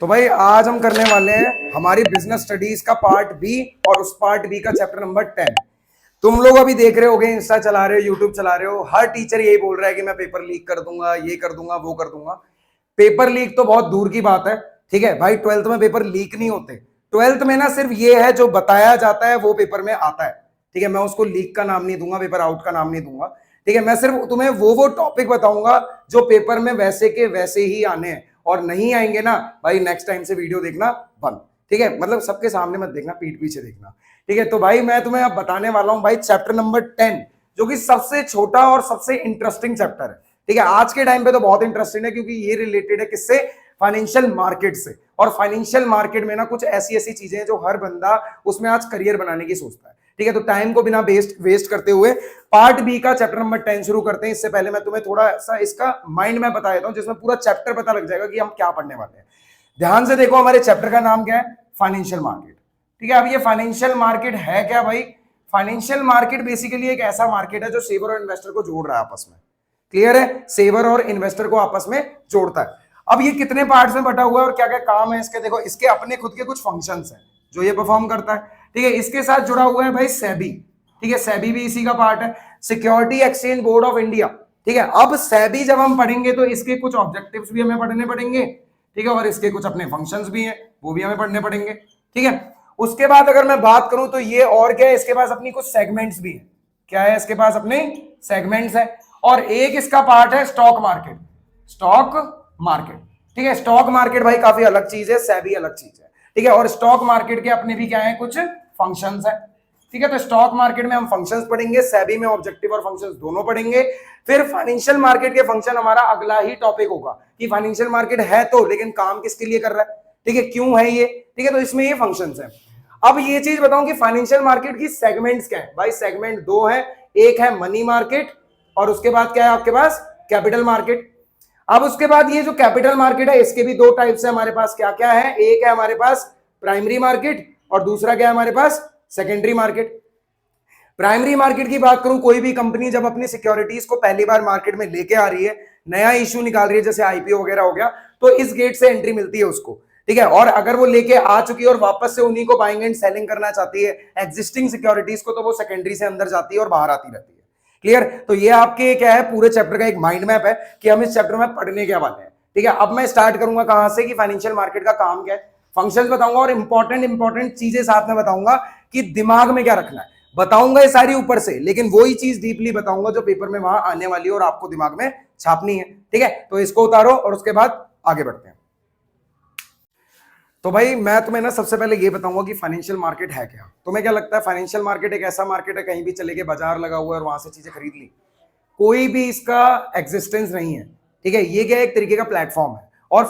तो भाई आज हम करने वाले हैं हमारी बिजनेस स्टडीज का पार्ट बी और उस पार्ट बी का चैप्टर नंबर 10। तुम लोग अभी देख रहे होगे, इंस्टा चला रहे हो, यूट्यूब चला रहे हो, हर टीचर यही बोल रहा है कि मैं पेपर लीक कर दूंगा, ये कर दूंगा, वो कर दूंगा। पेपर लीक तो बहुत दूर की बात है। ठीक है भाई, ट्वेल्थ में पेपर लीक नहीं होते। ट्वेल्थ में ना सिर्फ ये है जो बताया जाता है वो पेपर में आता है। ठीक है, मैं उसको लीक का नाम नहीं दूंगा, पेपर आउट का नाम नहीं दूंगा। ठीक है, मैं सिर्फ तुम्हें वो टॉपिक बताऊंगा जो पेपर में वैसे के वैसे ही आने हैं, और नहीं आएंगे ना भाई नेक्स्ट टाइम से वीडियो देखना बंद। ठीक है, मतलब सबके सामने मत देखना, पीठ पीछे देखना। ठीक है, तो भाई मैं तुम्हें अब बताने वाला हूं भाई चैप्टर नंबर 10, जो कि सबसे छोटा और सबसे इंटरेस्टिंग चैप्टर है। ठीक है, आज के टाइम पे तो बहुत इंटरेस्टिंग है क्योंकि ये रिलेटेड है किससे? फाइनेंशियल मार्केट से। और फाइनेंशियल मार्केट में ना कुछ ऐसी ऐसी चीजें हैं जो हर बंदा उसमें आज करियर बनाने की सोचता है। ठीक है, तो टाइम को बिना वेस्ट करते हुए पार्ट बी का चैप्टर नंबर 10 शुरू करते हैं। इससे पहले मैं तुम्हें थोड़ा सा इसका माइंड मैप बता देता हूं, जिसमें पूरा चैप्टर पता लग जाएगा कि हम क्या पढ़ने वाले हैं। ध्यान से देखो, हमारे चैप्टर का नाम क्या है? Financial market. ठीक है, अब ये फाइनेंशियल मार्केट है क्या भाई? फाइनेंशियल मार्केट बेसिकली एक ऐसा मार्केट है जो सेवर और इन्वेस्टर को जोड़ रहा है आपस में। क्लियर है? सेवर और इन्वेस्टर को आपस में जोड़ता है। अब ये कितने पार्ट्स में बटा हुआ है और क्या क्या काम है इसके? देखो, इसके अपने खुद के कुछ फंक्शंस हैं जो ये परफॉर्म करता है। ठीक है, इसके साथ जुड़ा हुआ है भाई सेबी। ठीक है, सेबी भी इसी का पार्ट है, security exchange board of India. ठीक है, अब सेबी जब हम पढ़ेंगे तो इसके कुछ ऑब्जेक्टिव्स भी हमें पढ़ने पड़ेंगे। ठीक है, और इसके कुछ अपने फंक्शंस भी हैं, वो भी हमें पढ़ने पड़ेंगे। ठीक है, उसके बाद अगर मैं बात करूं तो ये और क्या है, इसके पास अपनी कुछ सेगमेंट्स भी है। क्या है इसके पास? अपने सेगमेंट्स है। और एक इसका पार्ट है स्टॉक मार्केट। स्टॉक मार्केट, ठीक है, स्टॉक मार्केट भाई काफी अलग चीज है, सेबी अलग चीज है। ठीक है, और स्टॉक मार्केट के अपने भी क्या है? कुछ फंक्शंस है। ठीक है, तो स्टॉक मार्केट में हम फंक्शंस पढ़ेंगे, सेबी में ऑब्जेक्टिव और फंक्शंस दोनों पढ़ेंगे। फिर फाइनेंशियल मार्केट के फंक्शन हमारा अगला ही टॉपिक होगा कि फाइनेंशियल मार्केट है तो, लेकिन काम किसके लिए कर रहा है? ठीक है, क्यों है ये? ठीक है, तो इसमें ये फंक्शंस है। अब ये चीज बताऊं कि फाइनेंशियल मार्केट की सेगमेंट्स क्या है भाई? सेगमेंट दो है, एक है मनी मार्केट और उसके बाद क्या है आपके पास? Capital market. अब उसके बाद ये जो कैपिटल मार्केट है इसके भी दो टाइप्स है हमारे पास। क्या क्या है? एक है हमारे पास प्राइमरी मार्केट और दूसरा क्या है हमारे पास? Secondary market. प्राइमरी मार्केट की बात करूं, कोई भी कंपनी जब अपनी सिक्योरिटीज को पहली बार मार्केट में लेके आ रही है, नया इश्यू निकाल रही है, जैसे आईपीओ वगैरह हो गया, तो इस गेट से एंट्री मिलती है उसको। ठीक है, और अगर वो लेके आ चुकी है और वापस से उन्हीं को बाइंग एंड सेलिंग करना चाहती है एग्जिस्टिंग सिक्योरिटीज को, तो वो सेकेंडरी से अंदर जाती है और बाहर आती रहती है। क्लियर? तो ये आपके क्या है, पूरे चैप्टर का एक माइंड मैप है कि हम इस चैप्टर में पढ़ने क्या वाले हैं। ठीक है, अब मैं स्टार्ट करूंगा कहां से कि फाइनेंशियल मार्केट का काम क्या है, फंक्शंस बताऊंगा और इंपॉर्टेंट चीजें साथ में बताऊंगा कि दिमाग में क्या रखना है। बताऊंगा ये सारी ऊपर से, लेकिन वही चीज डीपली बताऊंगा जो पेपर में वहां आने वाली है और आपको दिमाग में छापनी है। ठीक है, तो इसको उतारो और उसके बाद आगे बढ़ते हैं। तो भाई मैं तुम्हें ना सबसे पहले ये बताऊंगा कि फाइनेंशियल मार्केट है क्या। तुम्हें क्या लगता है फाइनेंशियल मार्केट एक ऐसा मार्केट है कहीं भी चले गए, बाजार लगा हुआ है और वहां से चीजें खरीद ली? कोई भी इसका एग्जिस्टेंस नहीं है। ठीक है, ये क्या एक तरीके का प्लेटफॉर्म है। और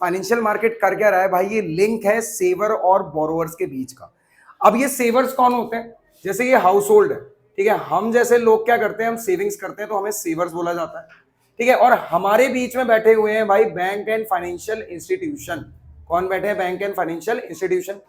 फाइनेंशियल मार्केट कर क्या रहा है भाई? ये लिंक है सेवर और बोरोवर्स के बीच का। अब ये सेवर्स कौन होते हैं? जैसे ये हाउस होल्ड है। ठीक है, हम जैसे लोग क्या करते हैं, हम सेविंग्स करते हैं तो हमें सेवर्स बोला जाता है। ठीक है, और हमारे बीच में बैठे हुए हैं भाई बैंक एंड फाइनेंशियल इंस्टीट्यूशन। कौन बैठे हैं? Bank and financial institution.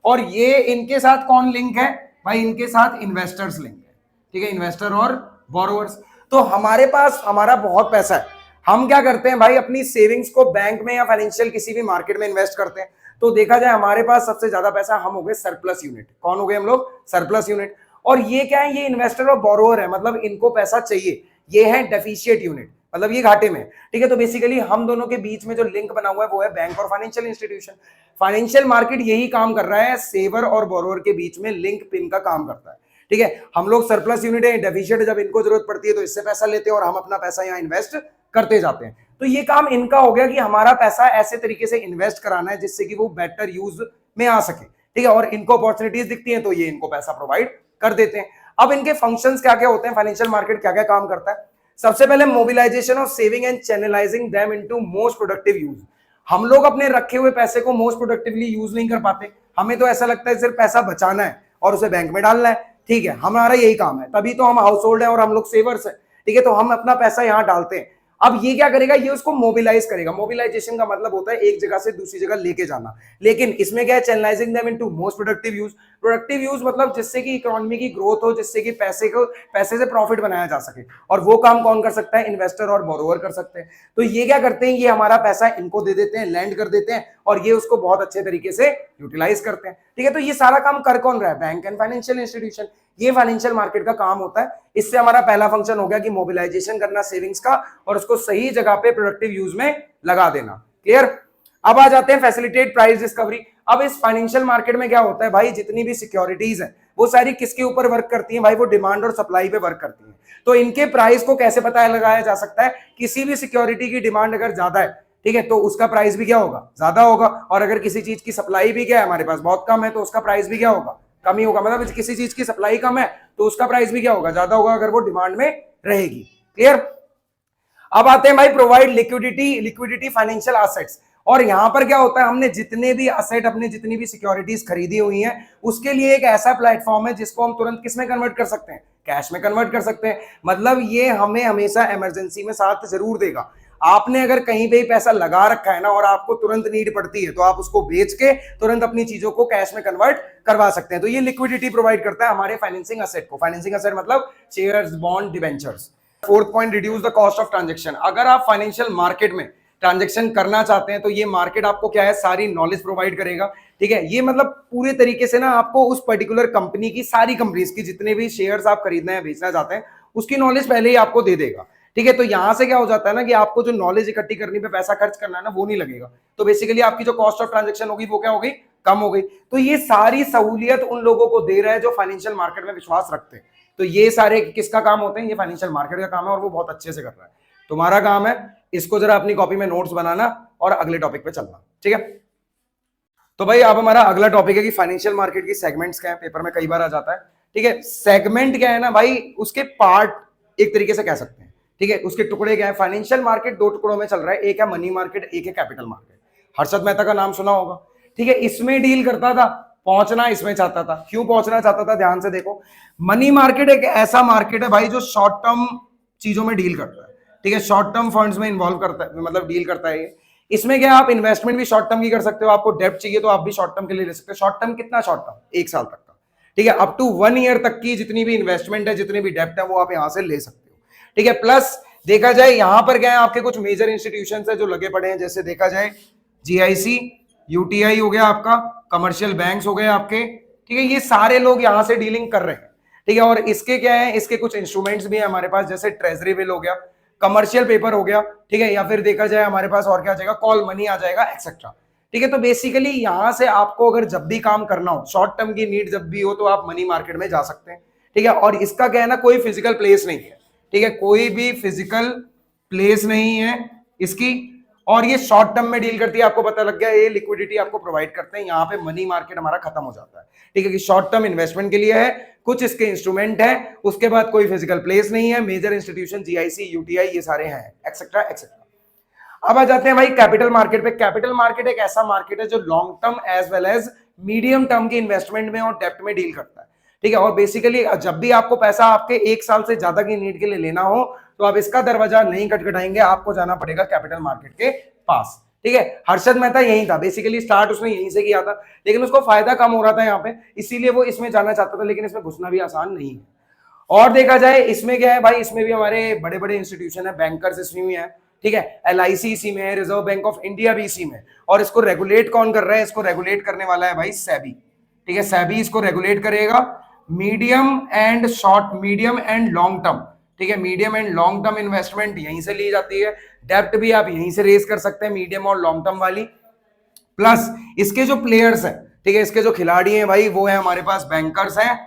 और ये इनके साथ कौन लिंक है भाई? इनके साथ इन्वेस्टर्स लिंक है। ठीक है, इन्वेस्टर और बोरोवर्स। तो हमारे पास हमारा बहुत पैसा है, हम क्या करते हैं भाई? अपनी सेविंग्स को बैंक में या फाइनेंशियल किसी भी मार्केट में इन्वेस्ट करते हैं। तो देखा जाए हमारे पास सबसे ज्यादा पैसा हम हो गए सरप्लस यूनिट। कौन हो गए हम लोग? Surplus unit. और ये क्या है? ये इन्वेस्टर और बोरोवर है, मतलब इनको पैसा चाहिए। ये है डेफिशिएट यूनिट, मतलब ये घाटे में। ठीक है, तो बेसिकली हम दोनों के बीच में जो लिंक बना हुआ है वो है बैंक और फाइनेंशियल इंस्टीट्यूशन। फाइनेंशियल मार्केट यही काम कर रहा है, सेवर और बोरोवर के बीच में लिंक पिन का काम करता है। ठीक है, हम लोग सरप्लस यूनिट है, डेफिशिएट जब इनको जरूरत पड़ती है तो इससे पैसा लेते हैं और हम अपना पैसा यहाँ इन्वेस्ट करते जाते हैं। तो ये काम इनका हो गया कि हमारा पैसा ऐसे तरीके से इन्वेस्ट कराना है जिससे कि वो बेटर यूज में आ सके। ठीक है, और इनको अपॉर्चुनिटीज दिखती हैं तो ये इनको पैसा प्रोवाइड कर देते हैं। अब इनके फंक्शंस क्या क्या होते हैं, फाइनेंशियल मार्केट क्या क्या काम करता है? सबसे पहले mobilisation of saving and channelising them into most productive use. हम लोग अपने रखे हुए पैसे को मोस्ट प्रोडक्टिवली यूज नहीं कर पाते। हमें तो ऐसा लगता है सिर्फ पैसा बचाना है और उसे बैंक में डालना है। ठीक है, हमारा यही काम है, तभी तो हम हाउस होल्ड है और हम लोग सेवर्स है। ठीक है, तो हम अपना पैसा यहां डालते हैं। अब ये क्या करेगा? ये उसको मोबिलाइज करेगा। मोबिलाइजेशन का मतलब होता है एक जगह से दूसरी जगह लेके जाना, लेकिन इसमें क्या है? Channelising them into most productive use. Productive use मतलब जिससे कि इकोनॉमी की ग्रोथ हो, जिससे कि पैसे से प्रॉफिट बनाया जा सके। और वो काम कौन कर सकता है? इन्वेस्टर और बोरोवर कर सकते हैं। तो ये क्या करते हैं? ये हमारा पैसा इनको दे देते हैं, लैंड कर देते हैं और ये उसको बहुत अच्छे तरीके से यूटिलाइज करते हैं। ठीक है, तो ये सारा काम कर कौन रहा है? Bank and financial institution. ये फाइनेंशियल मार्केट का काम होता है। इससे हमारा पहला फंक्शन हो गया कि मोबिलाइजेशन करना सेविंग्स का और उसको सही जगह पे प्रोडक्टिव यूज में लगा देना। क्लियर? अब आ जाते हैं फैसिलिटेट प्राइस डिस्कवरी। अब इस फाइनेंशियल मार्केट में क्या होता है भाई, जितनी भी सिक्योरिटीज है वो सारी किसके ऊपर वर्क करती हैं भाई? वो डिमांड और सप्लाई पे वर्क करती हैं। तो इनके प्राइस को कैसे पता लगाया जा सकता है? किसी भी सिक्योरिटी की डिमांड अगर ज्यादा है, ठीक है, तो उसका प्राइस भी क्या होगा? ज्यादा होगा। और अगर किसी चीज की सप्लाई भी क्या है, हमारे पास बहुत कम है, तो उसका प्राइस भी क्या होगा? कम ही होगा। मतलब किसी चीज की सप्लाई कम है तो उसका प्राइस भी क्या होगा? ज्यादा होगा, अगर वो डिमांड में रहेगी। क्लियर? अब आते हैं भाई प्रोवाइड लिक्विडिटी फाइनेंशियल एसेट्स। और यहां पर क्या होता है, हमने जितने भी असेट, अपने जितनी भी सिक्योरिटीज खरीदी हुई हैं, उसके लिए एक ऐसा प्लेटफॉर्म है जिसको हम तुरंत किस में कन्वर्ट कर सकते हैं? कैश में कन्वर्ट कर सकते हैं। मतलब ये हमें हमेशा इमरजेंसी में साथ जरूर देगा। आपने अगर कहीं पे पैसा लगा रखा है ना और आपको तुरंत नीड पड़ती है, तो आप उसको बेच के तुरंत अपनी चीजों को कैश में कन्वर्ट करवा सकते हैं। तो ये लिक्विडिटी प्रोवाइड करता है हमारे फाइनेंसिंग असेट को। फाइनेंसिंग असेट मतलब shares, bond, debentures. Fourth point, reduce the cost of transaction. अगर आप फाइनेंशियल मार्केट में ट्रांजेक्शन करना चाहते हैं तो ये मार्केट आपको क्या है, सारी नॉलेज प्रोवाइड करेगा। ठीक है, ये मतलब पूरे तरीके से ना आपको उस पर्टिकुलर कंपनी की, सारी कंपनीज की जितने भी शेयर्स आप खरीदना है, बेचना चाहते हैं, उसकी नॉलेज पहले ही आपको दे देगा। ठीक है, तो यहां से क्या हो जाता है ना कि आपको जो नॉलेज इकट्ठी करने पे पैसा खर्च करना है ना, वो नहीं लगेगा। तो बेसिकली आपकी जो कॉस्ट ऑफ ट्रांजेक्शन होगी वो क्या हो गई? कम हो गई। तो ये सारी सहूलियत उन लोगों को दे रहा है जो फाइनेंशियल मार्केट में विश्वास रखते हैं। तो ये सारे किसका काम होते हैं? ये फाइनेंशियल मार्केट का काम है और वो बहुत अच्छे से कर रहा है। तुम्हारा काम है इसको जरा अपनी कॉपी में नोट्स बनाना और अगले टॉपिक पे चलना। ठीक है, तो भाई अब हमारा अगला टॉपिक है कि फाइनेंशियल मार्केट की सेगमेंट्स क्या है। पेपर में कई बार आ जाता है। ठीक है, सेगमेंट क्या है ना भाई, उसके पार्ट एक तरीके से कह सकते हैं। ठीक है, उसके टुकड़े क्या है? फाइनेंशियल मार्केट दो टुकड़ों में चल रहा है, एक है मनी मार्केट, एक है कैपिटल मार्केट। हर्षद मेहता का नाम सुना होगा। ठीक है, इसमें डील करता था, पहुंचना इसमें चाहता था। क्यों पहुंचना चाहता था? ध्यान से देखो, मनी मार्केट एक ऐसा मार्केट है भाई जो शॉर्ट टर्म चीजों में डील करता है। ठीक है, शॉर्ट टर्म फंड्स में इन्वॉल्व करता है, मतलब डील करता है ये। इसमें क्या, आप इन्वेस्टमेंट भी शॉर्ट टर्म की कर सकते हो। आपको डेप्ट चाहिए तो आप भी शॉर्ट टर्म के लिए ले सकते हो। शॉर्ट टर्म कितना? शॉर्ट टर्म 1 साल तक का। ठीक है, अप टू 1 ईयर तक की जितनी भी इन्वेस्टमेंट है, जितनी भी डेप्ट है, वो आप यहां से ले सकते हो। ठीक है, प्लस देखा जाए यहां पर क्या है, आपके कुछ मेजर इंस्टीट्यूशन है जो लगे पड़े हैं। जैसे देखा जाए जीआईसी, यूटीआई हो गया आपका, कमर्शियल बैंक्स हो गए आपके। ठीक है, ये सारे लोग यहां से डीलिंग कर रहे हैं। ठीक है, और इसके क्या है, इसके कुछ इंस्ट्रूमेंट्स भी है हमारे पास, जैसे ट्रेजरी बिल हो गया, कमर्शियल पेपर हो गया। ठीक है, या फिर देखा जाए हमारे पास और क्या आ जाएगा, कॉल मनी आ जाएगा, एक्सेट्रा। ठीक है, तो बेसिकली यहां से आपको अगर जब भी काम करना हो, शॉर्ट टर्म की नीड जब भी हो, तो आप मनी मार्केट में जा सकते हैं। ठीक है, और इसका क्या है ना, कोई फिजिकल प्लेस नहीं है। ठीक है, कोई भी फिजिकल प्लेस नहीं है इसकी, और ये शॉर्ट टर्म में डील करती है। आपको पता लग गया, ये लिक्विडिटी आपको प्रोवाइड करते हैं। यहाँ पे मनी मार्केट हमारा खत्म हो जाता है। ठीक है, कि शॉर्ट टर्म इन्वेस्टमेंट के लिए है, कुछ इसके इंस्ट्रूमेंट है, उसके बाद कोई फिजिकल प्लेस नहीं है, मेजर इंस्टीट्यूशन जीआईसी, यूटीआई, ये सारे हैं, एक्सेट्रा एक्सेट्रा। अब आ जाते हैं भाई कैपिटल मार्केट पे। कैपिटल मार्केट एक ऐसा मार्केट है जो long term as well as medium term के इन्वेस्टमेंट में और डेप्ट में डील करता है। ठीक है, और बेसिकली जब भी आपको पैसा आपके 1 साल से ज्यादा की नीड के लिए लेना हो, तो आप इसका दरवाजा नहीं खटखटाएंगे, आपको जाना पड़ेगा कैपिटल मार्केट के पास। ठीक है, हर्षद मेहता यही था, बेसिकली स्टार्ट उसने यहीं से किया था, लेकिन उसको फायदा कम हो रहा था यहाँ पे, इसीलिए वो इसमें जाना चाहता था, लेकिन इसमें घुसना भी आसान नहीं है। और देखा जाए इसमें क्या है भाई, इसमें भी हमारे बड़े बड़े इंस्टीट्यूशन है, बैंकर्स इसमें भी है। ठीक है, एलआईसी इसी में है, रिजर्व बैंक ऑफ इंडिया भी इसी में। और इसको रेगुलेट कौन कर रहा है? इसको रेगुलेट करने वाला है भाई सेबी। ठीक है, सेबी इसको रेगुलेट करेगा मीडियम एंड लॉन्ग टर्म। ठीक है, medium and long term investment यहीं से ली जाती है, डेप्ट भी आप यहीं से रेज कर सकते हैं, मीडियम और लॉन्ग टर्म वाली। प्लस इसके जो प्लेयर्स हैं, ठीक है, इसके जो खिलाड़ी हैं भाई, वो है हमारे पास बैंकर्स हैं,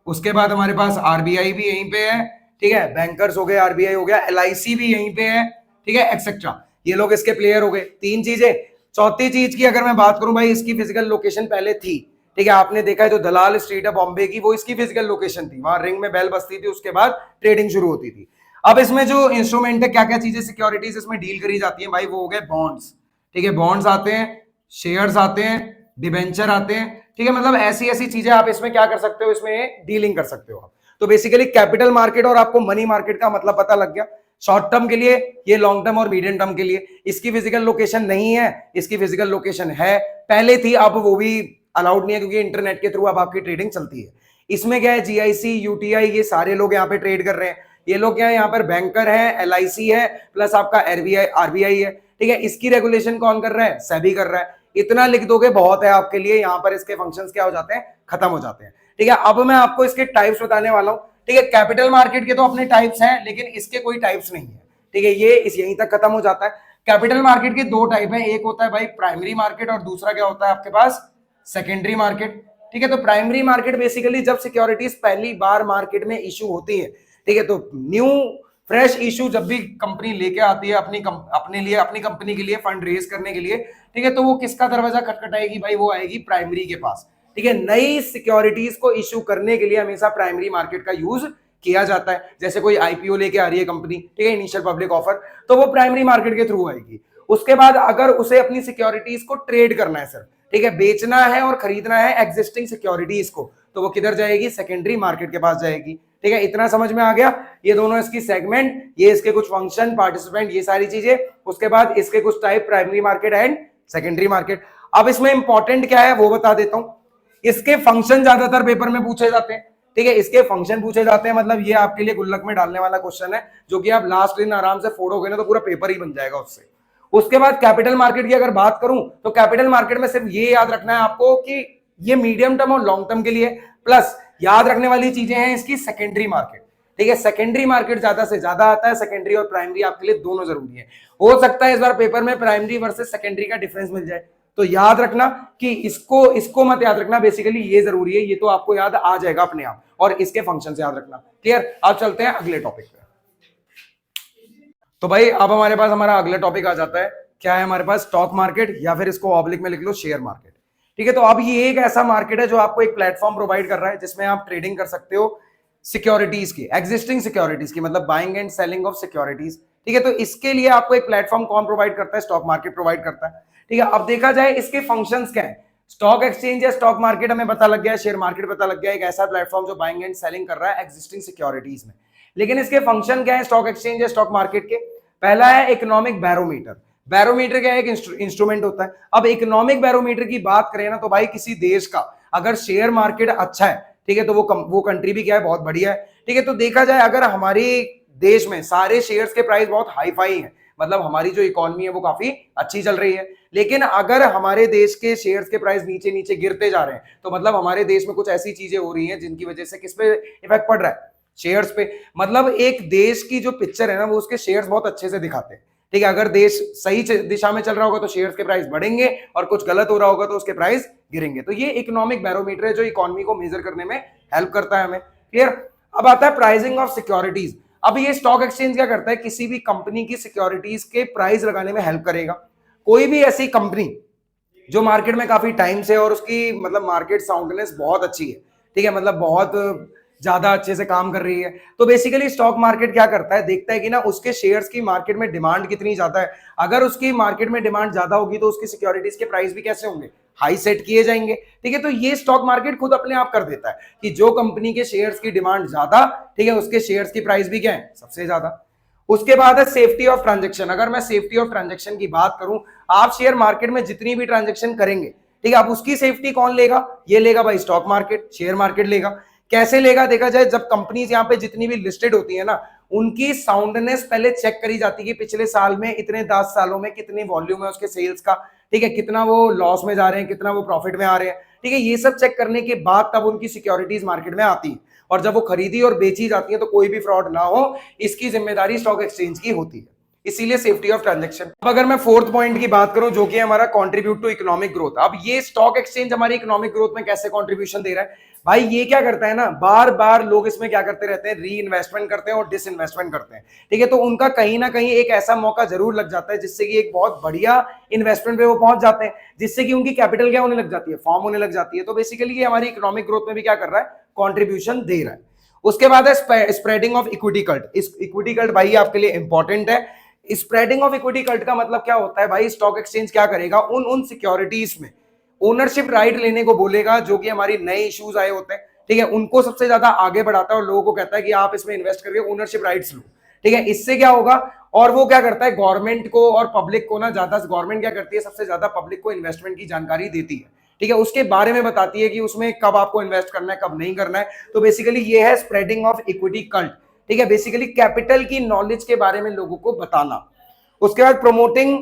उसके बाद हमारे पास आरबीआई भी यहीं पे है। ठीक है, बैंकर्स हो गए, आरबीआई हो गया, एलआईसी भी यहीं पे है। ठीक है, एक्सेट्रा, ये लोग इसके प्लेयर हो गए। 3 चीजें। चौथी चीज की अगर मैं बात करूं भाई, इसकी फिजिकल लोकेशन पहले थी। ठीक है, आपने देखा है जो दलाल स्ट्रीट है बॉम्बे की, वो इसकी फिजिकल लोकेशन थी, वहां रिंग में बेल बजती थी, उसके बाद ट्रेडिंग शुरू होती थी। अब इसमें जो इंस्ट्रूमेंट है, क्या क्या चीजें सिक्योरिटीज इसमें डील करी जाती है भाई, वो हो गए बॉन्ड्स। ठीक है, बॉन्ड्स आते हैं, शेयर्स आते हैं, डिबेंचर आते हैं। ठीक है, मतलब ऐसी ऐसी चीजें आप इसमें क्या कर सकते हो, इसमें डीलिंग कर सकते हो आप। तो बेसिकली कैपिटल मार्केट और आपको मनी मार्केट का मतलब पता लग गया। शॉर्ट टर्म के लिए ये, लॉन्ग टर्म और मीडियम टर्म के लिए इसकी फिजिकल लोकेशन नहीं है, इसकी फिजिकल लोकेशन है, पहले थी, अब वो भी अलाउड नहीं है क्योंकि इंटरनेट के थ्रू अब आपकी ट्रेडिंग चलती है। इसमें क्या है, जीआईसी, यूटीआई, ये सारे लोग यहाँ पे ट्रेड कर रहे हैं। ये लोग क्या है, यहाँ पर बैंकर है, एलआईसी है, प्लस आपका आरबीआई है। ठीक है, इसकी रेगुलेशन कौन कर रहा है? सेबी कर रहा है। इतना लिख दोगे बहुत है आपके लिए, यहां पर इसके फंक्शंस क्या हो जाते हैं, खत्म हो जाते हैं। ठीक है, अब मैं आपको इसके टाइप्स बताने वाला हूं। ठीक है, कैपिटल मार्केट के तो अपने टाइप्स हैं, लेकिन इसके कोई टाइप्स नहीं है। ठीक है, ये इस यहीं तक खत्म हो जाता है। कैपिटल मार्केट के दो टाइप है, एक होता है भाई प्राइमरी मार्केट और दूसरा क्या होता है आपके पास, सेकेंडरी मार्केट। ठीक है, तो प्राइमरी मार्केट बेसिकली जब सिक्योरिटीज पहली बार मार्केट में इशू होती है, ठीक है, तो न्यू फ्रेश इशू जब भी कंपनी लेके आती है अपने लिए, अपनी कंपनी के लिए फंड रेज करने के लिए, ठीक है, तो वो किसका दरवाजा खटखटाएगी भाई, वो आएगी प्राइमरी के पास। ठीक है, नई सिक्योरिटीज को इशू करने के लिए हमेशा प्राइमरी मार्केट का यूज किया जाता है। जैसे कोई आईपीओ लेके आ रही है कंपनी, ठीक है, इनिशियल पब्लिक ऑफर, तो वो प्राइमरी मार्केट के थ्रू आएगी। उसके बाद अगर उसे अपनी सिक्योरिटीज को ट्रेड करना है सर, ठीक है, बेचना है और खरीदना है एग्जिस्टिंग सिक्योरिटीज को, तो वो किधर जाएगी, सेकेंडरी मार्केट के पास जाएगी। ठीक है, इतना समझ में आ गया। ये दोनों इसकी सेगमेंट, ये इसके कुछ फंक्शन, पार्टिसिपेंट, ये सारी चीजें। उसके बाद इसके कुछ type, primary market and secondary market. अब इसमें इंपॉर्टेंट क्या है वो बता देता हूं। इसके फंक्शन ज्यादातर पेपर में पूछे जाते हैं। ठीक है, इसके फंक्शन पूछे जाते हैं, मतलब ये आपके लिए गुल्लक में डालने वाला क्वेश्चन है, जो कि आप लास्ट दिन आराम से फोड़ोगे ना तो पूरा पेपर ही बन जाएगा उससे। उसके बाद कैपिटल मार्केट की अगर बात करूं तो कैपिटल मार्केट में सिर्फ ये याद रखना है आपको कि ये मीडियम टर्म और लॉन्ग टर्म के लिए, प्लस याद रखने वाली चीजें हैं इसकी सेकेंडरी मार्केट। ठीक है, सेकेंडरी मार्केट ज्यादा से ज्यादा आता है, सेकेंडरी और प्राइमरी आपके लिए दोनों जरूरी है। हो सकता है इस बार पेपर में प्राइमरी वर्सेस सेकेंडरी का डिफरेंस मिल जाए, तो याद रखना कि इसको मत याद रखना, बेसिकली ये जरूरी है, ये तो आपको याद आ जाएगा अपने आप, और इसके फंक्शन से याद रखना। क्लियर, अब चलते हैं अगले टॉपिक पे। तो भाई अब हमारे पास हमारा अगला टॉपिक आ जाता है, क्या है हमारे पास, स्टॉक मार्केट, या फिर इसको ऑब्लिक में लिख लो शेयर मार्केट। ठीक है, तो अब ये एक ऐसा मार्केट है जो आपको एक प्लेटफॉर्म प्रोवाइड कर रहा है जिसमें आप ट्रेडिंग कर सकते हो सिक्योरिटीज की, एग्जिस्टिंग सिक्योरिटीज की, मतलब buying and selling of securities. ठीक है, तो इसके लिए आपको एक प्लेटफॉर्म कौन प्रोवाइड करता है, स्टॉक मार्केट प्रोवाइड करता है। ठीक है, अब देखा जाए इसके फंक्शंस क्या है। स्टॉक एक्सचेंज या स्टॉक मार्केट हमें पता लग गया, शेयर मार्केट पता लग गया, एक ऐसा प्लेटफॉर्म जो बाइंग एंड सेलिंग कर रहा है एग्जिस्टिंग सिक्योरिटीज में। लेकिन इसके फंक्शन क्या है स्टॉक एक्सचेंज या स्टॉक मार्केट के। पहला है इकोनॉमिक बैरोमीटर। बैरोमीटर क्या है, एक इंस्ट्रूमेंट होता है। अब इकोनॉमिक बैरोमीटर की बात करें ना तो भाई किसी देश का अगर शेयर मार्केट अच्छा है, ठीक है, तो वो कंट्री भी क्या है, बहुत बढ़िया है। ठीक है, तो देखा जाए अगर हमारे देश में सारे शेयर्स के प्राइस बहुत हाई फाई है, मतलब हमारी जो इकोनॉमी है वो काफी अच्छी चल रही है। लेकिन अगर हमारे देश के शेयर्स के प्राइस नीचे नीचे गिरते जा रहे हैं, तो मतलब हमारे देश में कुछ ऐसी चीजें हो रही हैं जिनकी वजह से किस पे इफेक्ट पड़ रहा है, शेयर्स पे। मतलब एक देश की जो पिक्चर है ना वो उसके शेयर्स बहुत अच्छे से दिखाते हैं। ठीक है, अगर देश सही दिशा में चल रहा होगा तो शेयर्स के प्राइस बढ़ेंगे, और कुछ गलत हो रहा होगा तो उसके प्राइस गिरेंगे। तो ये इकोनॉमिक बैरोमीटर है जो इकोनॉमी को मेजर करने में हेल्प करता है हमें। क्लियर, अब आता है प्राइसिंग ऑफ सिक्योरिटीज। अब ये स्टॉक एक्सचेंज क्या करता है, किसी भी कंपनी की सिक्योरिटीज के प्राइस लगाने में हेल्प करेगा। कोई भी ऐसी कंपनी जो मार्केट में काफी टाइम से और उसकी मतलब मार्केट साउंडनेस बहुत अच्छी है, ठीक है, मतलब बहुत ज्यादा अच्छे से काम कर रही है, तो बेसिकली स्टॉक मार्केट क्या करता है, देखता है कि ना उसके शेयर्स की मार्केट में डिमांड कितनी ज्यादा है। अगर उसकी मार्केट में डिमांड ज्यादा होगी तो उसकी सिक्योरिटीज के प्राइस भी कैसे होंगे, हाई सेट किए जाएंगे। ठीक है, तो ये स्टॉक मार्केट खुद अपने आप कर देता है कि जो कंपनी के शेयर्स की डिमांड ज्यादा, ठीक है, उसके शेयर्स की प्राइस भी क्या है, सबसे ज्यादा। उसके बाद है सेफ्टी ऑफ ट्रांजेक्शन। अगर मैं सेफ्टी ऑफ ट्रांजेक्शन की बात करूं, आप शेयर मार्केट में जितनी भी ट्रांजेक्शन करेंगे, ठीक है, अब उसकी सेफ्टी कौन लेगा, ये लेगा भाई स्टॉक मार्केट, शेयर मार्केट लेगा। कैसे लेगा, देखा जाए जब कंपनीज यहाँ पे जितनी भी लिस्टेड होती है ना, उनकी साउंडनेस पहले चेक करी जाती है कि पिछले साल में इतने 10 सालों में कितनी वॉल्यूम है उसके सेल्स का, ठीक है, कितना वो लॉस में जा रहे हैं, कितना वो प्रॉफिट में आ रहे हैं। ठीक है, ये सब चेक करने के बाद तब उनकी सिक्योरिटीज मार्केट में आती है, और जब वो खरीदी और बेची जाती है तो कोई भी फ्रॉड ना हो, इसकी जिम्मेदारी स्टॉक एक्सचेंज की होती है, इसीलिए सेफ्टी ऑफ ट्रांजैक्शन। अब अगर मैं फोर्थ पॉइंट की बात करूं जो कि हमारा कंट्रीब्यूट टू इकोनॉमिक ग्रोथ, अब ये स्टॉक एक्सचेंज हमारी इकोनॉमिक ग्रोथ में कैसे कंट्रीब्यूशन दे रहा है भाई, ये क्या करता है ना, बार बार लोग इसमें क्या करते रहते हैं, री इन्वेस्टमेंट करते हैं और डिस इन्वेस्टमेंट करते हैं। ठीक है, तो उनका कहीं ना कहीं एक ऐसा मौका जरूर लग जाता है जिससे कि एक बहुत बढ़िया इन्वेस्टमेंट पे वो पहुंच जाते हैं, जिससे कि उनकी कैपिटल क्या होने लग जाती है, फॉर्म होने लग जाती है। तो बेसिकली ये हमारी इकोनॉमिक ग्रोथ में भी क्या कर रहा है, कॉन्ट्रीब्यूशन दे रहा है। उसके बाद है स्प्रेडिंग ऑफ इक्विटी कल्ट। इस इक्विटी कल्ट भाई आपके लिए इंपॉर्टेंट है। स्प्रेडिंग ऑफ इक्विटी कल्ट का मतलब क्या होता है भाई, स्टॉक एक्सचेंज क्या करेगा, उन सिक्योरिटीज में ओनरशिप राइट लेने को बोलेगा जो कि हमारी नए इश्यूज आए होते हैं, ठीक है, उनको सबसे ज्यादा आगे बढ़ाता है और लोगों को कहता है कि आप इसमें इन्वेस्ट करके ओनरशिप राइट्स लो। ठीक है, इससे क्या होगा, और वो क्या करता है, गवर्नमेंट को और पब्लिक को ना ज्यादा, गवर्नमेंट क्या करती है, सबसे ज्यादा पब्लिक को इन्वेस्टमेंट की जानकारी देती है। ठीक है, उसके बारे में बताती है कि उसमें कब आपको इन्वेस्ट करना है, कब नहीं करना है। तो बेसिकली ये है स्प्रेडिंग ऑफ इक्विटी कल्ट। ठीक है, बेसिकली कैपिटल की नॉलेज के बारे में लोगों को बताना। उसके बाद प्रमोटिंग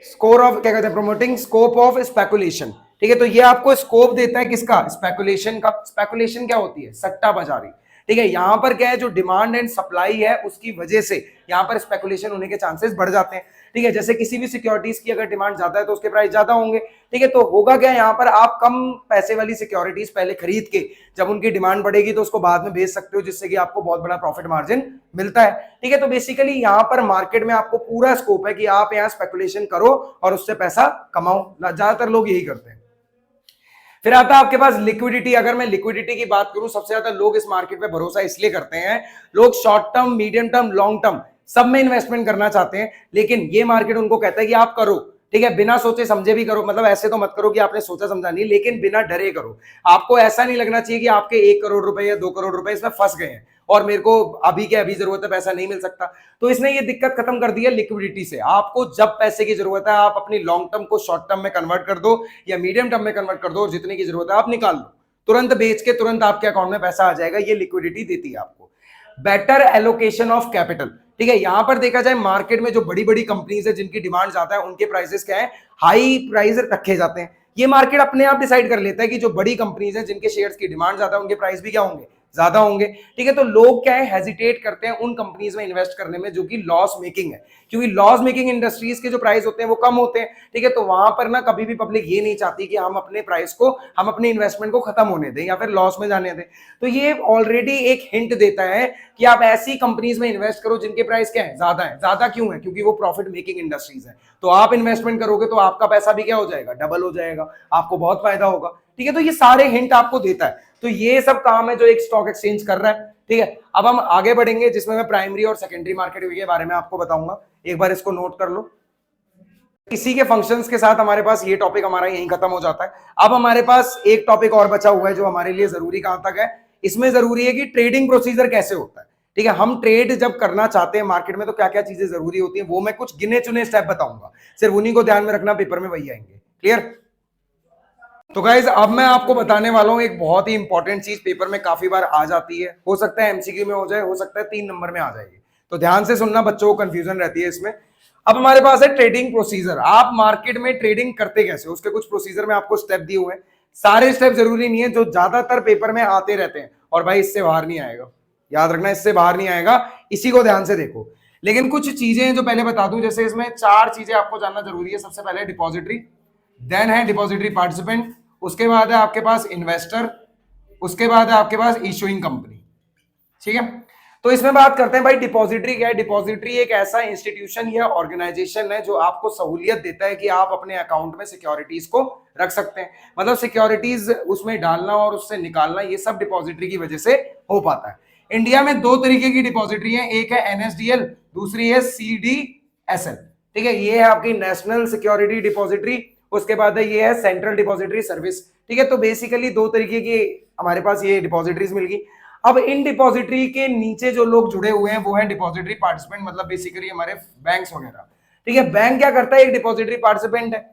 स्कोर ऑफ क्या कहते हैं, प्रमोटिंग स्कोप ऑफ स्पेकुलेशन। ठीक है, तो ये आपको स्कोप देता है किसका, स्पेकुलेशन का। स्पेकुलेशन क्या होती है, सट्टा बाजारी। ठीक है, यहां पर क्या है, जो डिमांड एंड सप्लाई है उसकी वजह से यहां पर स्पेकुलेशन होने के चांसेस बढ़ जाते हैं। ठीक है, जैसे किसी भी सिक्योरिटीज की अगर डिमांड ज्यादा है तो उसके प्राइस ज्यादा होंगे। ठीक है, तो होगा क्या, यहां पर आप कम पैसे वाली सिक्योरिटीज पहले खरीद के जब उनकी डिमांड बढ़ेगी तो उसको बाद में बेच सकते हो, जिससे कि आपको बहुत बड़ा प्रॉफिट मार्जिन मिलता है। ठीक है, तो बेसिकली यहां पर मार्केट में आपको पूरा स्कोप है कि आप यहां स्पेकुलेशन करो और उससे पैसा कमाओ। ज्यादातर लोग यही करते हैं। फिर आता है आपके पास लिक्विडिटी। अगर मैं लिक्विडिटी की बात करूं, सबसे ज्यादा लोग इस मार्केट पे भरोसा इसलिए करते हैं, लोग short term, medium term, long term सब में इन्वेस्टमेंट करना चाहते हैं, लेकिन ये मार्केट उनको कहता है कि आप करो। ठीक है, बिना सोचे समझे भी करो, मतलब ऐसे तो मत करो कि आपने सोचा समझा नहीं, लेकिन बिना डरे करो। आपको ऐसा नहीं लगना चाहिए कि आपके 1 करोड़ रुपए या 2 करोड़ रुपए इसमें फंस गए हैं और मेरे को अभी के अभी जरूरत है, पैसा नहीं मिल सकता। तो इसने ये दिक्कत खत्म कर दी है लिक्विडिटी से। आपको जब पैसे की जरूरत है आप अपनी लॉन्ग टर्म को शॉर्ट टर्म में कन्वर्ट कर दो या मीडियम टर्म में कन्वर्ट कर दो, और जितने की जरूरत है आप निकाल लो, तुरंत बेच के तुरंत आपके अकाउंट में पैसा आ जाएगा। ये लिक्विडिटी देती है आपको। Better allocation of capital. ठीक है, यहां पर देखा जाए मार्केट में जो बड़ी बड़ी कंपनीज है जिनकी डिमांड ज्यादा है, उनके प्राइसेस क्या है, हाई प्राइस रखे जाते हैं। ये मार्केट अपने आप डिसाइड कर लेता है कि जो बड़ी कंपनीज है जिनके शेयर्स की डिमांड ज्यादा है, उनके प्राइस भी क्या होंगे, ज्यादा होंगे। ठीक है, तो लोग क्या है, हेजिटेट करते हैं उन कंपनीज में इन्वेस्ट करने में जो कि लॉस मेकिंग है, क्योंकि लॉस मेकिंग इंडस्ट्रीज के जो प्राइस होते हैं वो कम होते हैं। ठीक है, तो वहां पर ना कभी भी पब्लिक ये नहीं चाहती कि हम अपने प्राइस को, हम अपने इन्वेस्टमेंट को खत्म होने दें या फिर लॉस में जाने दें। तो ये ऑलरेडी एक हिंट देता है कि आप ऐसी कंपनीज में इन्वेस्ट करो जिनके प्राइस क्या है, ज्यादा है। ज्यादा क्यों है, क्योंकि वो प्रॉफिट मेकिंग इंडस्ट्रीज है। तो आप इन्वेस्टमेंट करोगे तो आपका पैसा भी क्या हो जाएगा, डबल हो जाएगा, आपको बहुत फायदा होगा। ठीक है, तो ये सारे हिंट आपको देता है। तो ये सब काम है जो एक स्टॉक एक्सचेंज कर रहा है। ठीक है, अब हम आगे बढ़ेंगे जिसमें मैं प्राइमरी और सेकेंडरी मार्केट के बारे में आपको बताऊंगा। एक बार इसको नोट कर लो। इसी के फंक्शंस के साथ हमारे पास ये टॉपिक हमारा यहीं खत्म हो जाता है। अब हमारे पास एक टॉपिक और बचा हुआ है जो हमारे लिए जरूरी कहां तक है, इसमें जरूरी है कि ट्रेडिंग प्रोसीजर कैसे होता है। ठीक है, हम ट्रेड जब करना चाहते हैं मार्केट में तो क्या क्या चीजें जरूरी होती है, वो मैं कुछ गिने चुने स्टेप बताऊंगा, सिर्फ उन्हीं को ध्यान में रखना, पेपर में वही आएंगे। क्लियर? तो गाइज अब मैं आपको बताने वाला हूं एक बहुत ही इंपॉर्टेंट चीज, पेपर में काफी बार आ जाती है, हो सकता है एमसीक्यू में हो जाए, हो सकता है 3 नंबर में आ जाएगी। तो ध्यान से सुनना, बच्चों को कंफ्यूजन रहती है इसमें। अब हमारे पास है ट्रेडिंग प्रोसीजर। आप मार्केट में ट्रेडिंग करते कैसे, उसके कुछ प्रोसीजर में आपको स्टेप दिए हुए हैं। सारे स्टेप जरूरी नहीं है, जो ज्यादातर पेपर में आते रहते हैं, और भाई इससे बाहर नहीं आएगा, याद रखना, इससे बाहर नहीं आएगा, इसी को ध्यान से देखो। लेकिन कुछ चीजें जो पहले बता दूं, जैसे इसमें 4 चीजें आपको जानना जरूरी है। सबसे पहले डिपॉजिटरी, देन है डिपॉजिटरी पार्टिसिपेंट, उसके बाद है आपके पास इन्वेस्टर, उसके बाद है आपके पास इशूइंग कंपनी। ठीक है, तो इसमें बात करते हैं भाई डिपॉजिटरी क्या है। डिपॉजिटरी एक ऐसा इंस्टीट्यूशन या ऑर्गेनाइजेशन है जो आपको सहूलियत देता है कि आप अपने अकाउंट में सिक्योरिटीज को रख सकते हैं। मतलब सिक्योरिटीज उसमें डालना और उससे निकालना, ये सब डिपॉजिटरी की वजह से हो पाता है। इंडिया में 2 तरीके की डिपॉजिटरी है, एक है एनएसडीएल, दूसरी है सीडीएसएल। ठीक है, ये है आपकी नेशनल सिक्योरिटी डिपॉजिटरी, उसके बाद ये है सेंट्रल डिपॉजिटरी सर्विस। ठीक है, तो बेसिकली 2 तरीके की हमारे पास ये डिपॉजिटरीज मिल गई। अब इन डिपॉजिटरी के नीचे जो लोग जुड़े हुए हैं वो है डिपॉजिटरी पार्टिसिपेंट, मतलब बेसिकली हमारे बैंक्स वगैरह। ठीक है, बैंक क्या करता है, एक डिपॉजिटरी पार्टिसिपेंट है,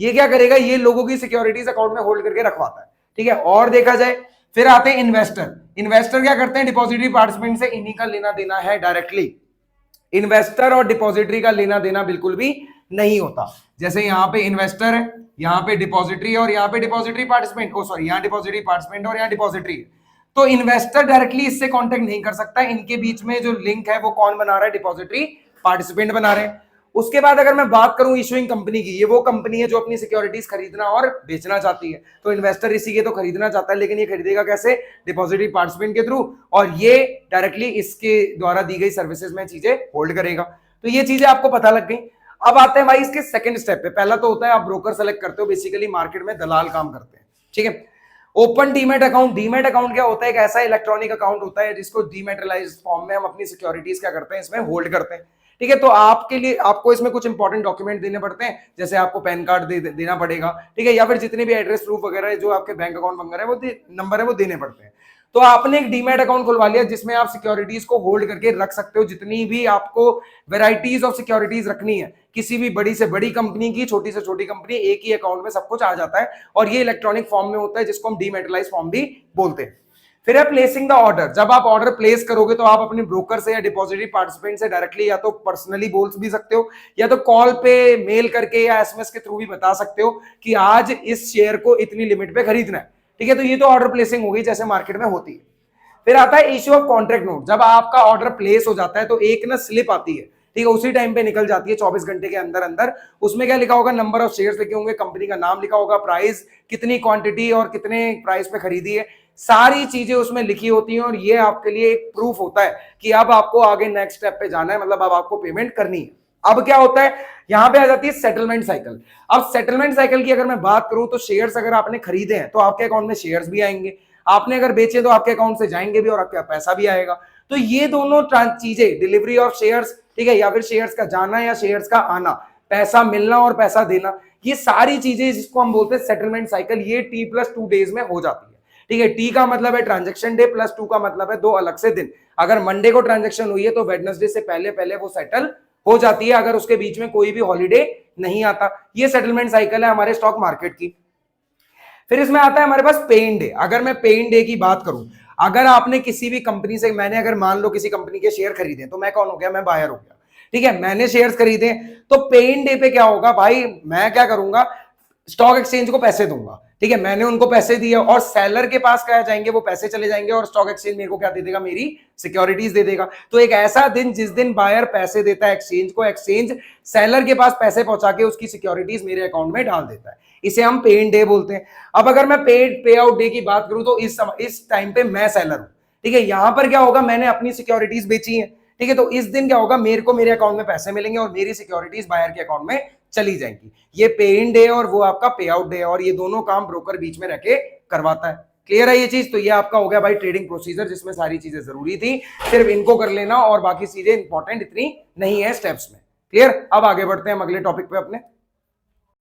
ये क्या करेगा, ये लोगों की सिक्योरिटीज अकाउंट में होल्ड करके रखवाता है। ठीक है, और देखा जाए फिर आते हैं इन्वेस्टर। इन्वेस्टर क्या करते हैं, डिपॉजिटरी पार्टिसिपेंट से इन्हीं का लेना देना है डायरेक्टली। इन्वेस्टर और डिपॉजिटरी का लेना देना बिल्कुल भी नहीं होता। जैसे यहाँ पे इन्वेस्टर है, यहाँ पे डिपॉजिटरी, और यहाँ पे डिपॉजिटरी पार्टिसिपेंट, ओ सॉरी, यहाँ डिपॉजिटरी पार्टिसिपेंट और यहाँ डिपॉजिटरी। तो इन्वेस्टर डायरेक्टली इससे कांटेक्ट नहीं कर सकता, इनके बीच में जो लिंक है वो कौन बना रहा है, डिपॉजिटरी पार्टिसिपेंट बना रहे हैं। उसके बाद अगर मैं बात करूं इशूइंग कंपनी की, ये वो कंपनी है जो अपनी सिक्योरिटीज खरीदना और बेचना चाहती है। तो इन्वेस्टर इसी के तो खरीदना चाहता है, लेकिन ये खरीदेगा कैसे, डिपॉजिटरी पार्टिसिपेंट के थ्रू, और ये डायरेक्टली इसके द्वारा दी गई सर्विसेज में चीजें होल्ड करेगा। तो ये चीजें आपको पता लग गई। अब आते हैं भाई इसके सेकंड स्टेप पे। पहला तो होता है आप ब्रोकर सेलेक्ट करते हो, बेसिकली मार्केट में दलाल काम करते हैं। ठीक है, open demat account. Demat account क्या होता है, एक ऐसा इलेक्ट्रॉनिक अकाउंट होता है जिसको डीमेटलाइज्ड फॉर्म में हम अपनी सिक्योरिटीज क्या करते हैं, इसमें होल्ड करते हैं। ठीक है, तो आपके लिए आपको इसमें कुछ इंपॉर्टेंट डॉक्यूमेंट देने पड़ते हैं, जैसे आपको पैन कार्ड देना पड़ेगा। ठीक है, या फिर जितने भी एड्रेस प्रूफ वगैरह जो आपके बैंक अकाउंट वगैरह है वो नंबर है वो देने पड़ते हैं। तो आपने एक डीमैट अकाउंट खुलवा लिया जिसमें आप सिक्योरिटीज को होल्ड करके रख सकते हो, जितनी भी आपको वेराइटीज ऑफ सिक्योरिटीज रखनी है, किसी भी बड़ी से बड़ी कंपनी की, छोटी से छोटी कंपनी, एक ही अकाउंट में सब कुछ आ जाता है, और ये इलेक्ट्रॉनिक फॉर्म में होता है जिसको हम डीमेटलाइज फॉर्म भी बोलते हैं। फिर है प्लेसिंग द ऑर्डर। जब आप ऑर्डर प्लेस करोगे तो आप अपने ब्रोकर से या डिपॉजिटरी पार्टिसिपेंट से डायरेक्टली या तो पर्सनली बोल भी सकते हो या तो कॉल पे, मेल करके या एसएमएस के थ्रू भी बता सकते हो कि आज इस शेयर को इतनी लिमिट पे खरीदना है, ठीक है। तो ये तो ऑर्डर प्लेसिंग होगी जैसे मार्केट में होती है। फिर आता है इश्यू ऑफ कॉन्ट्रैक्ट नोट। जब आपका ऑर्डर प्लेस हो जाता है तो एक ना स्लिप आती है, ठीक है, उसी टाइम पे निकल जाती है 24 घंटे के अंदर अंदर। उसमें क्या लिखा होगा, नंबर ऑफ शेयर्स लिखे होंगे, कंपनी का नाम लिखा होगा, प्राइस, कितनी क्वांटिटी और कितने प्राइस पे खरीदी है, सारी चीजें उसमें लिखी होती हैं। और ये आपके लिए एक प्रूफ होता है कि अब आपको आगे नेक्स्ट स्टेप पे जाना है, मतलब अब आपको पेमेंट करनी है। अब क्या होता है, यहां पे आ जाती है सेटलमेंट साइकिल। अब सेटलमेंट साइकिल की अगर मैं बात करूं तो शेयर्स अगर आपने खरीदे हैं तो आपके अकाउंट में शेयर्स भी आएंगे, आपने अगर बेचे तो आपके अकाउंट से जाएंगे भी और आपका पैसा भी आएगा। तो ये दोनों चीजें, डिलीवरी ऑफ शेयर्स, ठीक है, या फिर शेयर्स का जाना या शेयर्स का आना, पैसा मिलना और पैसा देना, ये सारी चीजें जिसको हम बोलते हैं सेटलमेंट साइकिल, ये T+2 डेज में हो जाती है, ठीक है। टी का मतलब है ट्रांजेक्शन डे, +2 का मतलब है 2 अलग से दिन। अगर मंडे को ट्रांजेक्शन हुई है तो वेडनेसडे से पहले पहले वो सेटल हो जाती है, अगर उसके बीच में कोई भी हॉलीडे नहीं आता। ये सेटलमेंट साइकिल है हमारे स्टॉक मार्केट की। फिर इसमें आता है हमारे पास पे इन डे। अगर मैं पे इन डे की बात करूं, अगर आपने किसी भी कंपनी से, मैंने अगर मान लो किसी कंपनी के शेयर खरीदे तो मैं कौन हो गया, मैं बायर हो गया, ठीक है, मैंने शेयर्स खरीदे। तो पे इन डे पे क्या होगा भाई, मैं क्या करूंगा, स्टॉक एक्सचेंज को पैसे दूंगा, ठीक है, मैंने उनको पैसे दिए और सेलर के पास क्या जाएंगे, वो पैसे चले जाएंगे और स्टॉक एक्सचेंज मेरे को क्या दे देगा, मेरी सिक्योरिटीज दे देगा। तो एक ऐसा दिन जिस दिन बायर पैसे देता है एक्सचेंज को, एक्सचेंज सेलर के पास पैसे पहुंचा के उसकी सिक्योरिटीज मेरे अकाउंट में डाल देता है, इसे हम पे इन डे बोलते हैं। अब अगर मैं पे आउट डे की बात करूं तो इस टाइम पे मैं सेलर हूं, ठीक है, यहां पर क्या होगा, मैंने अपनी सिक्योरिटीज बेची है, ठीक है, तो इस दिन क्या होगा, मेरे को मेरे अकाउंट में पैसे मिलेंगे और मेरी सिक्योरिटीज बायर के अकाउंट में चली जाएंगी। ये पे इन डे और वो आपका पे आउट डे, और ये दोनों काम ब्रोकर बीच में रह के करवाता है। क्लियर है ये चीज? तो ये आपका हो गया भाई ट्रेडिंग प्रोसीजर, जिसमें सारी चीजें जरूरी थी, सिर्फ इनको कर लेना और बाकी चीजें इंपॉर्टेंट इतनी नहीं है स्टेप्स में। क्लियर? अब आगे बढ़ते हैं अगले टॉपिक पे अपने।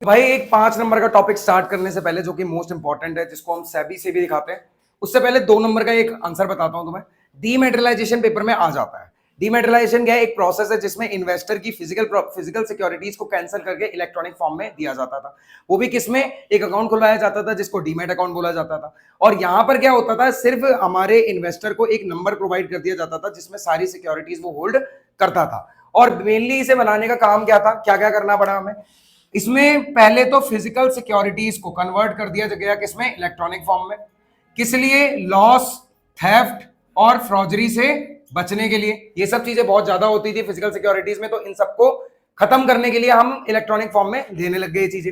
भाई एक 5 नंबर का टॉपिक स्टार्ट करने से पहले, जो कि मोस्ट इंपॉर्टेंट है, जिसको हम सेबी से भी दिखाते हैं, उससे पहले 2 नंबर का एक आंसर बताता हूं तुम्हें। डीमेटेरियलाइजेशन पेपर में आ जाता है। डीमेटेरियलाइजेशन क्या है, एक प्रोसेस है जिसमें इन्वेस्टर की फिजिकल सिक्योरिटीज को कैंसिल करके इलेक्ट्रॉनिक फॉर्म में दिया जाता था। वो भी किसमें, एक अकाउंट खुलवाया जाता था जिसको डीमेट अकाउंट बोला जाता था। और यहां पर क्या होता था, सिर्फ हमारे इन्वेस्टर को एक नंबर प्रोवाइड कर दिया जाता था जिसमें सारी सिक्योरिटीज वो होल्ड करता था। और मेनली इसे बनाने का काम क्या था, क्या क्या करना पड़ा हमें इसमें, पहले तो फिजिकल सिक्योरिटीज को कन्वर्ट कर दिया गया किसमें, इलेक्ट्रॉनिक फॉर्म में। किस लिए, लॉस, थेफ्ट और फ्रॉजरी से बचने के लिए। ये सब चीजें बहुत ज्यादा होती थी फिजिकल सिक्योरिटीज में, तो इन सबको खत्म करने के लिए हम इलेक्ट्रॉनिक फॉर्म में देने लग गए चीजें।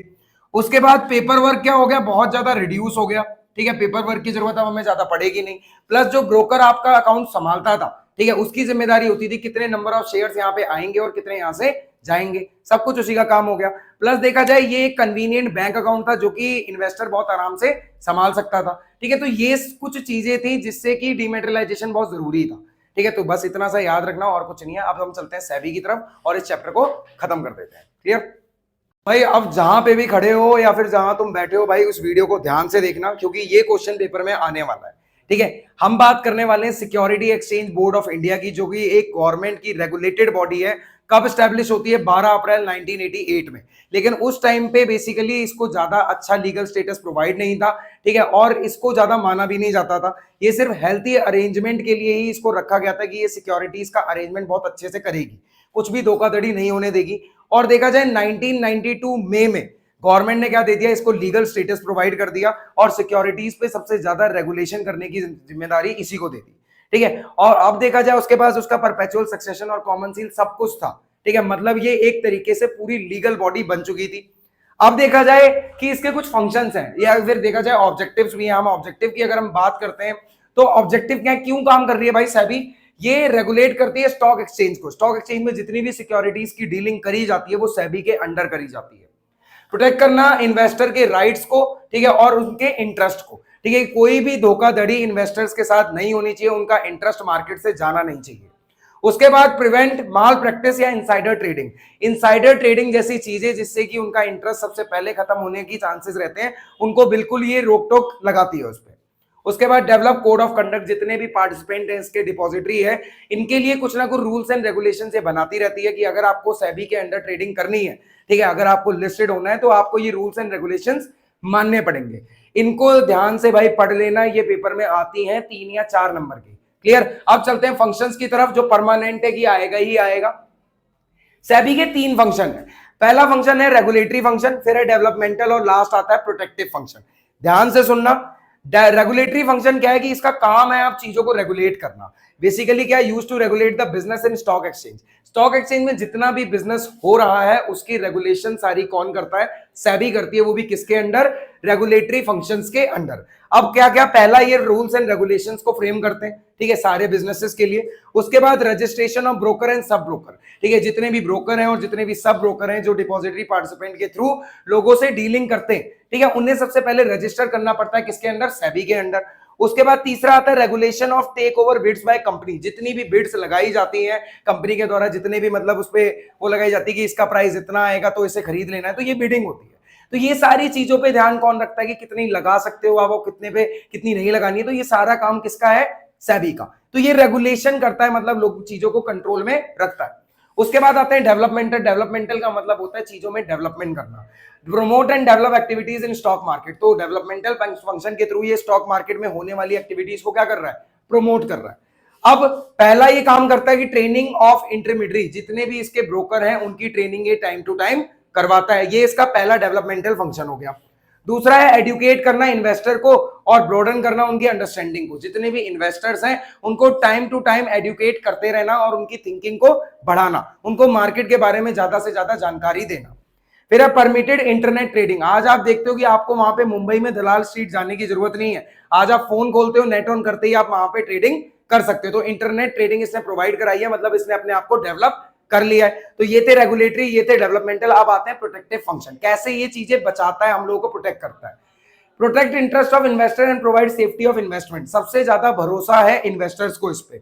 उसके बाद पेपर वर्क क्या हो गया, बहुत ज्यादा रिड्यूस हो गया, ठीक है, पेपर वर्क की जरूरत अब हमें ज्यादा पड़ेगी नहीं। प्लस जो ब्रोकर आपका अकाउंट संभालता था, ठीक है, उसकी जिम्मेदारी होती थी कितने नंबर ऑफ शेयर्स यहाँ पे आएंगे और कितने यहाँ से जाएंगे, सब कुछ उसी का काम हो गया। प्लस देखा जाए ये एक कन्वीनियंट बैंक अकाउंट था जो कि इन्वेस्टर बहुत आराम से संभाल सकता था, ठीक है। तो ये कुछ चीजें थी जिससे कि डीमेटेरियलाइजेशन बहुत जरूरी था, ठीक है। तो बस इतना सा याद रखना और कुछ नहीं है। अब हम चलते हैं सेबी की तरफ और इस चैप्टर को खत्म कर देते हैं। क्लियर भाई? अब जहां पे भी खड़े हो या फिर जहां तुम बैठे हो भाई, उस वीडियो को ध्यान से देखना क्योंकि ये क्वेश्चन पेपर में आने वाला है, ठीक है। हम बात करने वाले हैं security exchange board of India की, जो कि एक गवर्नमेंट की रेगुलेटेड बॉडी है। कब स्टैब्लिश होती है, 12 अप्रैल 1988 में। लेकिन उस टाइम पे बेसिकली इसको ज्यादा अच्छा लीगल स्टेटस प्रोवाइड नहीं था, ठीक है, और इसको ज्यादा माना भी नहीं जाता था। ये सिर्फ हेल्थी अरेंजमेंट के लिए ही इसको रखा गया था कि ये सिक्योरिटीज का अरेंजमेंट बहुत अच्छे से करेगी, कुछ भी धोखाधड़ी नहीं होने देगी। और देखा जाए 1992 मई में गवर्नमेंट ने क्या दे दिया, इसको लीगल स्टेटस प्रोवाइड कर दिया और सिक्योरिटीज पे सबसे ज्यादा रेगुलेशन करने की जिम्मेदारी इसी को दे दी, ठीक है। और अब देखा जाए उसके पास उसका परपेचुअल सक्सेशन और कॉमन सील सब कुछ था, ठीक है, मतलब ये एक तरीके से पूरी लीगल बॉडी बन चुकी थी। अब देखा जाए कि इसके कुछ फंक्शंस हैं या फिर देखा जाए ऑब्जेक्टिव्स भी हैं। हम ऑब्जेक्टिव की अगर हम बात करते हैं तो ऑब्जेक्टिव क्या, क्यों काम कर रही है भाई सेबी, ये रेगुलेट करती है स्टॉक एक्सचेंज को। स्टॉक एक्सचेंज में जितनी भी सिक्योरिटीज की डीलिंग करी जाती है वो सेबी के अंडर करी जाती है। प्रोटेक्ट करना इन्वेस्टर के राइट्स को, ठीक है, और उनके इंटरेस्ट को, ठीक है। कोई भी धोखाधड़ी इन्वेस्टर्स के साथ नहीं होनी चाहिए, उनका इंटरेस्ट मार्केट से जाना नहीं चाहिए। उसके बाद प्रिवेंट माल प्रैक्टिस या इनसाइडर ट्रेडिंग। इनसाइडर ट्रेडिंग जैसी चीजें जिससे कि उनका इंटरेस्ट सबसे पहले खत्म होने की चांसेस रहते हैं, उनको बिल्कुल ये रोक टोक लगाती है उस पर। उसके बाद डेवलप कोड ऑफ कंडक्ट। जितने भी पार्टिसिपेंट हैं इसके डिपॉजिटरी है, इनके लिए कुछ ना कुछ रूल्स एंड रेगुलेशन से बनाती रहती है कि अगर आपको सेबी के अंडर ट्रेडिंग करनी है, ठीक है, अगर आपको लिस्टेड होना है तो आपको ये रूल्स एंड रेगुलेशंस मानने पड़ेंगे। इनको ध्यान से भाई पढ़ लेना, ये पेपर में आती हैं 3 या 4 नंबर की। क्लियर। अब चलते हैं फंक्शंस की तरफ, जो परमानेंट है कि आएगा ही आएगा। सेबी के 3 फंक्शन है। पहला फंक्शन है रेगुलेटरी फंक्शन, फिर है डेवलपमेंटल और लास्ट आता है प्रोटेक्टिव फंक्शन। ध्यान से सुनना। रेगुलेटरी फंक्शन क्या है कि इसका काम है आप चीजों को रेगुलेट करना। बेसिकली क्या, use to regulate the business in stock exchange. Stock exchange में जितना भी बिजनेस हो रहा है उसकी रेगुलेशन सारी कौन करता है, सेबी करती है, वो भी किसके अंडर, रेगुलेटरी फंक्शंस के अंडर। अब क्या क्या, पहला ये रूल्स एंड रेगुलेशंस को फ्रेम करते हैं, ठीक है, सारे बिजनेसेस के लिए। उसके बाद registration of broker and sub broker, ठीक है, जितने भी ब्रोकर हैं और जितने भी सब ब्रोकर हैं जो डिपॉजिटरी पार्टिसिपेंट के थ्रू लोगों से डीलिंग करते हैं, ठीक है, उन्हें सबसे पहले रजिस्टर करना पड़ता है किसके अंडर, सेबी के अंडर। उसके बाद तीसरा आता है regulation of takeover bids by company. जितनी भी बिड्स लगाई जाती हैं कंपनी के द्वारा, जितने भी मतलब उस पे वो लगाई जाती है कि इसका प्राइस इतना आएगा तो इसे खरीद लेना है, तो ये बिडिंग होती है। तो ये सारी चीजों पे ध्यान कौन रखता है कि कितनी लगा सकते हो आप, वो कितने पे कितनी नहीं लगानी है, तो ये सारा काम किसका है, सेबी का। तो ये रेगुलेशन करता है, मतलब लोग चीजों को कंट्रोल में रखता है। उसके बाद आते हैं डेवलपमेंटल। डेवलपमेंटल का मतलब होता है चीजों में डेवलपमेंट करना, promote and develop activities in stock market. तो डेवलपमेंटल फंक्शन के थ्रू ये स्टॉक मार्केट में होने वाली एक्टिविटीज को क्या कर रहा है, प्रमोट कर रहा है। अब पहला ये काम करता है कि ट्रेनिंग ऑफ इंटरमीडियरी, जितने भी इसके ब्रोकर हैं उनकी ट्रेनिंग ये टाइम टू टाइम करवाता है। ये इसका पहला डेवलपमेंटल फंक्शन हो गया। दूसरा है एडुकेट करना इन्वेस्टर को और ब्रॉडन करना उनकी अंडरस्टैंडिंग को। जितने भी इन्वेस्टर्स हैं उनको टाइम टू टाइम एडुकेट करते रहना और उनकी थिंकिंग को बढ़ाना, उनको मार्केट के बारे में ज्यादा से ज्यादा जानकारी देना। फिर है परमिटेड इंटरनेट ट्रेडिंग। आज आप देखते हो कि आपको वहां पे मुंबई में दलाल स्ट्रीट जाने की जरूरत नहीं है। आज आप फोन खोलते हो, नेट ऑन करते ही आप वहां पे ट्रेडिंग कर सकते हो। तो इंटरनेट ट्रेडिंग इसने प्रोवाइड कराई है, मतलब इसने अपने आप को डेवलप कर लिया है। तो ये थे रेगुलेटरी, ये थे डेवलपमेंटल। अब आते हैं प्रोटेक्टिव फंक्शन। कैसे ये चीजें बचाता है, हम लोगों को प्रोटेक्ट करता है। Protect interest of investor and provide safety of investment. सबसे ज्यादा भरोसा है इन्वेस्टर्स को इस पे,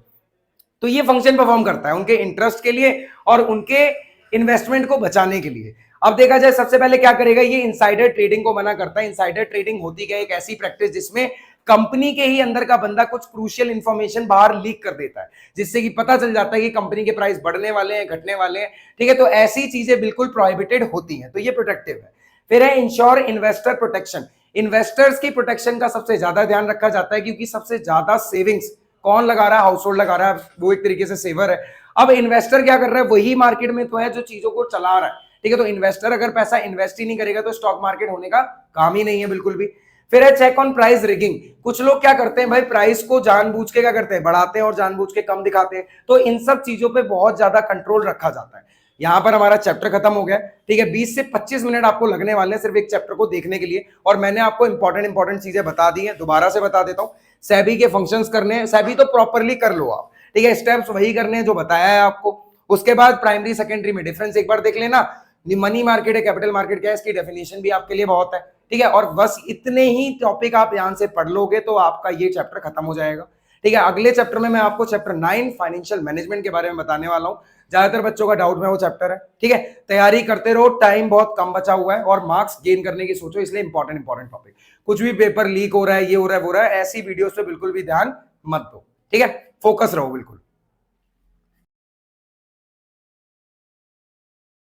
तो ये फंक्शन परफॉर्म करता है उनके इंटरेस्ट के लिए और उनके इन्वेस्टमेंट को बचाने के लिए। अब देखा जाए सबसे पहले क्या करेगा, ये इनसाइडर ट्रेडिंग को मना करता है। इनसाइडर ट्रेडिंग होती क्या, एक ऐसी प्रैक्टिस जिसमें कंपनी के ही अंदर का बंदा कुछ क्रूशियल इंफॉर्मेशन बाहर लीक कर देता है, जिससे कि पता चल जाता है कि कंपनी के प्राइस बढ़ने वाले हैं, घटने वाले हैं, ठीक है। तो ऐसी चीजें बिल्कुल प्रोहिबिटेड होती हैं, तो ये प्रोटेक्टिव है। फिर है इंश्योर इन्वेस्टर प्रोटेक्शन। इन्वेस्टर्स की प्रोटेक्शन का सबसे ज्यादा ध्यान रखा जाता है, क्योंकि सबसे ज्यादा सेविंग्स कौन लगा रहा है, हाउस होल्ड लगा रहा है, वो एक तरीके से सेवर है। अब इन्वेस्टर क्या कर रहा है, वही मार्केट में तो है जो चीजों को चला रहा है, ठीक है। तो इन्वेस्टर अगर पैसा इन्वेस्ट ही नहीं करेगा तो स्टॉक मार्केट होने का काम ही नहीं है बिल्कुल भी। फिर है चेक ऑन प्राइस रिगिंग। कुछ लोग क्या करते हैं भाई, प्राइस को जानबूझ के क्या करते हैं, बढ़ाते हैं और जानबूझ के कम दिखाते हैं। तो इन सब चीजों पे बहुत ज्यादा कंट्रोल रखा जाता है। यहां पर हमारा चैप्टर खत्म हो गया, ठीक है। 20 से 25 मिनट आपको लगने वाले हैं सिर्फ एक चैप्टर को देखने के लिए, और मैंने आपको इंपॉर्टेंट चीजें बता दी हैं। दोबारा से बता देता हूं, सेबी के फंक्शंस करने हैं, सेबी तो प्रॉपरली कर लो आप, ठीक है। स्टेप्स वही करने हैं जो बताया है आपको। उसके बाद प्राइमरी सेकेंडरी में डिफरेंस एक बार देख लेना। मनी मार्केट है, कैपिटल मार्केट क्या है, इसकी डेफिनेशन भी आपके लिए बहुत है, ठीक है। और बस इतने ही टॉपिक आप ध्यान से पढ़ लोगे तो आपका ये चैप्टर खत्म हो जाएगा, ठीक है। अगले चैप्टर में मैं आपको चैप्टर 9 फाइनेंशियल मैनेजमेंट के बारे में बताने वाला हूं। ज्यादातर बच्चों का डाउट में वो चैप्टर है, ठीक है। तैयारी करते रहो, टाइम बहुत कम बचा हुआ है और मार्क्स गेन करने की सोचो, इसलिए इंपॉर्टेंट टॉपिक। कुछ भी पेपर लीक हो रहा है, ये हो रहा है, वो रहा है, ऐसी वीडियोस पे बिल्कुल भी ध्यान मत दो, ठीक है। फोकस रहो बिल्कुल।